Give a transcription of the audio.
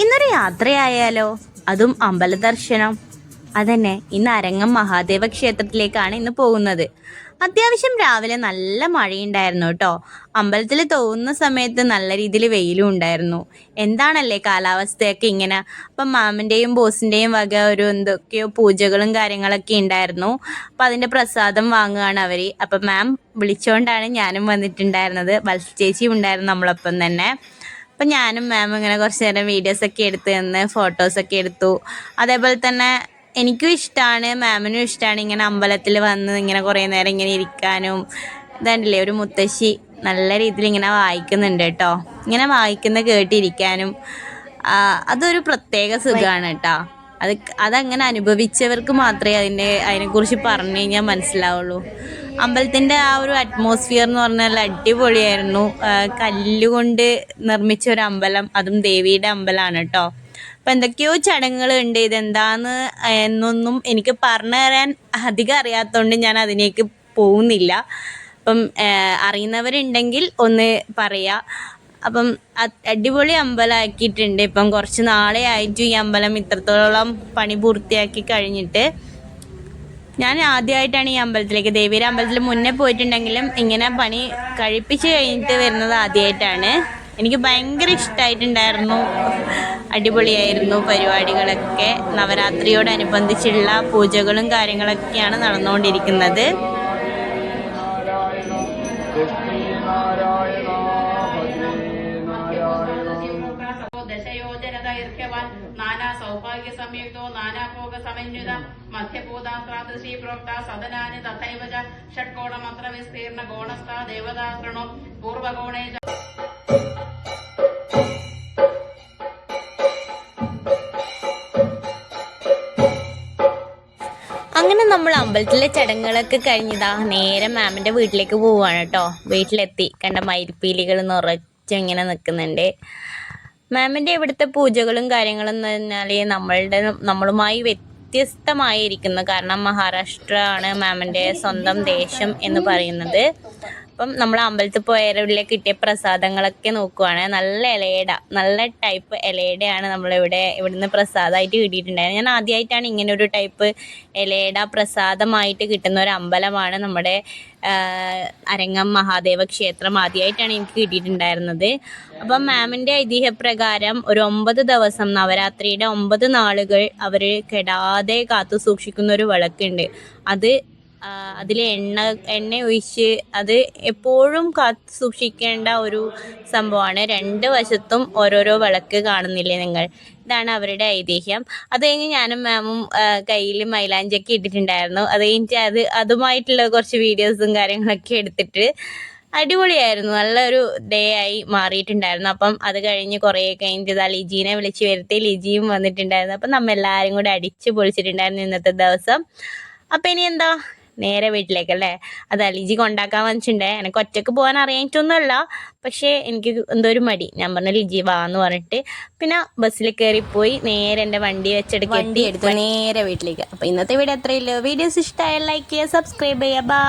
ഇന്നൊരു യാത്രയായാലോ? അതും അമ്പല ദർശനം. അതന്നെ, ഇന്ന് അരങ്ങം മഹാദേവ ക്ഷേത്രത്തിലേക്കാണ് ഇന്ന് പോകുന്നത്. അത്യാവശ്യം രാവിലെ നല്ല മഴയുണ്ടായിരുന്നു കേട്ടോ. അമ്പലത്തിൽ തോന്നുന്ന സമയത്ത് നല്ല രീതിയിൽ വെയിലും ഉണ്ടായിരുന്നു. എന്താണല്ലേ കാലാവസ്ഥയൊക്കെ ഇങ്ങനെ. അപ്പം മാമൻ്റെയും ബോസിൻ്റെയും വക ഒരു എന്തൊക്കെയോ പൂജകളും കാര്യങ്ങളൊക്കെ ഉണ്ടായിരുന്നു. അപ്പം അതിൻ്റെ പ്രസാദം വാങ്ങുകയാണ് അവർ. അപ്പം മാം വിളിച്ചുകൊണ്ടാണ് ഞാനും വന്നിട്ടുണ്ടായിരുന്നത്. വത്സ ചേച്ചിയും ഉണ്ടായിരുന്നു നമ്മളൊപ്പം തന്നെ. അപ്പം ഞാനും മാമും ഇങ്ങനെ കുറച്ച് നേരം വീഡിയോസൊക്കെ എടുത്ത് തന്ന് ഫോട്ടോസൊക്കെ എടുത്തു. അതേപോലെ തന്നെ എനിക്കും ഇഷ്ടമാണ്, മാമിനും ഇഷ്ടമാണ് ഇങ്ങനെ അമ്പലത്തിൽ വന്ന് ഇങ്ങനെ കുറേ നേരം ഇങ്ങനെ ഇരിക്കാനും. ഇതാണ്ടില്ലേ ഒരു മുത്തശ്ശി നല്ല രീതിയിൽ ഇങ്ങനെ വായിക്കുന്നുണ്ട് കേട്ടോ. ഇങ്ങനെ വായിക്കുന്ന കേട്ടിരിക്കാനും അതൊരു പ്രത്യേക സുഖമാണ് കേട്ടോ. അതങ്ങനെ അനുഭവിച്ചവർക്ക് മാത്രമേ അതിനെക്കുറിച്ച് പറഞ്ഞു കഴിഞ്ഞാൽ മനസ്സിലാവുള്ളൂ. അമ്പലത്തിൻ്റെ ആ ഒരു അറ്റ്മോസ്ഫിയർ എന്ന് പറഞ്ഞാൽ അടിപൊളിയായിരുന്നു. കല്ലുകൊണ്ട് നിർമ്മിച്ച ഒരു അമ്പലം, അതും ദേവിയുടെ അമ്പലമാണ് കേട്ടോ. അപ്പം എന്തൊക്കെയോ ചടങ്ങുകളുണ്ട്. ഇതെന്താന്ന് എന്നൊന്നും എനിക്ക് പറഞ്ഞു തരാൻ അധികം അറിയാത്തതുകൊണ്ട് ഞാൻ അതിലേക്ക് പോകുന്നില്ല. അപ്പം അറിയുന്നവരുണ്ടെങ്കിൽ ഒന്ന് പറയാ. അപ്പം അടിപൊളി അമ്പലമാക്കിയിട്ടുണ്ട്. ഇപ്പം കുറച്ച് നാളെ ആയിട്ടും ഈ അമ്പലം ഇത്രത്തോളം പണി പൂർത്തിയാക്കി കഴിഞ്ഞിട്ട്. ഞാൻ ആദ്യമായിട്ടാണ് ഈ അമ്പലത്തിലേക്ക്, ദേവിയുടെ അമ്പലത്തിൽ മുന്നേ പോയിട്ടുണ്ടെങ്കിലും ഇങ്ങനെ പണി കഴിപ്പിച്ച് കഴിഞ്ഞിട്ട് വരുന്നത് ആദ്യമായിട്ടാണ്. എനിക്ക് ഭയങ്കര ഇഷ്ടമായിട്ടുണ്ടായിരുന്നു. അടിപൊളിയായിരുന്നു പരിപാടികളൊക്കെ. നവരാത്രിയോടനുബന്ധിച്ചുള്ള പൂജകളും കാര്യങ്ങളൊക്കെയാണ് നടന്നുകൊണ്ടിരിക്കുന്നത്. നാനാ സൗഭാഗ്യ സംയുക്തോ നാനാഭോഗ സമന്വിത മധ്യഭൂതാശ്രീ പ്രോക്ത സദനാനി തഥൈവ ഷഡ്കോണമന്ത്ര വിസ്തീർണ ഗോണസ്ഥ ദേവതാശ്രണോ പൂർവഗോണേ. അങ്ങനെ നമ്മൾ അമ്പലത്തിലെ ചടങ്ങുകളൊക്കെ കഴിഞ്ഞതാ നേരെ മാമിൻ്റെ വീട്ടിലേക്ക് പോവുകയാണ് കേട്ടോ. വീട്ടിലെത്തി കണ്ട മയിൽപ്പീലികൾ നിറച്ചിങ്ങനെ നിൽക്കുന്നുണ്ട്. മാമിൻ്റെ ഇവിടുത്തെ പൂജകളും കാര്യങ്ങളും എന്ന് പറഞ്ഞാൽ നമ്മളുമായി വ്യത്യസ്തമായിരിക്കുന്നു. കാരണം മഹാരാഷ്ട്ര ആണ് മാമിൻ്റെ സ്വന്തം ദേശം എന്ന് പറയുന്നത്. അപ്പം നമ്മൾ അമ്പലത്തിൽ പോയവരിലെ കിട്ടിയ പ്രസാദങ്ങളൊക്കെ നോക്കുവാണ്. നല്ല ടൈപ്പ് ഇലയുടെയാണ് ഇവിടുന്ന് പ്രസാദമായിട്ട് കിട്ടിയിട്ടുണ്ടായിരുന്നത്. ഞാൻ ആദ്യമായിട്ടാണ് ഇങ്ങനെ ഒരു ടൈപ്പ് ഇലയുടെ പ്രസാദമായിട്ട് കിട്ടുന്ന ഒരു അമ്പലമാണ് നമ്മുടെ അരങ്ങം മഹാദേവ ക്ഷേത്രം. ആദ്യമായിട്ടാണ് എനിക്ക് കിട്ടിയിട്ടുണ്ടായിരുന്നത്. അപ്പം മാമിൻ്റെ ഐതിഹ്യപ്രകാരം ഒരു 9 ദിവസം, നവരാത്രിയുടെ 9 നാളുകൾ അവർ കെടാതെ കാത്തു സൂക്ഷിക്കുന്ന ഒരു വിളക്കുണ്ട്. അതിൽ എണ്ണ ഒഴിച്ച് അത് എപ്പോഴും കാത്തു സൂക്ഷിക്കേണ്ട ഒരു സംഭവമാണ്. 2 വശത്തും ഓരോരോ വിളക്ക് കാണുന്നില്ലേ നിങ്ങൾ? ഇതാണ് അവരുടെ ഐതിഹ്യം. അത് കഴിഞ്ഞ് ഞാനും മാമും കയ്യിൽ മൈലാഞ്ചിയൊക്കെ ഇട്ടിട്ടുണ്ടായിരുന്നു. അത് കഴിഞ്ഞിട്ട് അതുമായിട്ടുള്ള കുറച്ച് വീഡിയോസും കാര്യങ്ങളൊക്കെ എടുത്തിട്ട് അടിപൊളിയായിരുന്നു. നല്ലൊരു ഡേ ആയി മാറിയിട്ടുണ്ടായിരുന്നു. അപ്പം അത് കഴിഞ്ഞ് കുറേ കഴിഞ്ഞിട്ട് ലിജീനെ വിളിച്ച് വരുത്തി. ലിജിയും വന്നിട്ടുണ്ടായിരുന്നു. അപ്പം നമ്മളെല്ലാവരും കൂടെ അടിച്ച് പൊളിച്ചിട്ടുണ്ടായിരുന്നു ഇന്നത്തെ ദിവസം. അപ്പം ഇനി എന്താ, നേരെ വീട്ടിലേക്കല്ലേ. ലിജി കൊണ്ടാക്കാൻ വന്നിട്ടുണ്ടേ. എനിക്ക് ഒറ്റക്ക് പോകാൻ അറിയാനിട്ടൊന്നുമല്ല, പക്ഷേ എനിക്ക് എന്തോ ഒരു മടി. ഞാൻ പറഞ്ഞു ലിജി വാ എന്ന് പറഞ്ഞിട്ട് പിന്നെ ബസ്സിൽ കയറിപ്പോയി. നേരെ എൻ്റെ വണ്ടി എടുത്തു നേരെ വീട്ടിലേക്ക്. അപ്പം ഇന്നത്തെ വീഡിയോ അത്രയേ ഉള്ളൂ. വീഡിയോസ് ഇഷ്ടമായാൽ ലൈക്ക് ചെയ്യുക, സബ്സ്ക്രൈബ് ചെയ്യുക. ബൈ.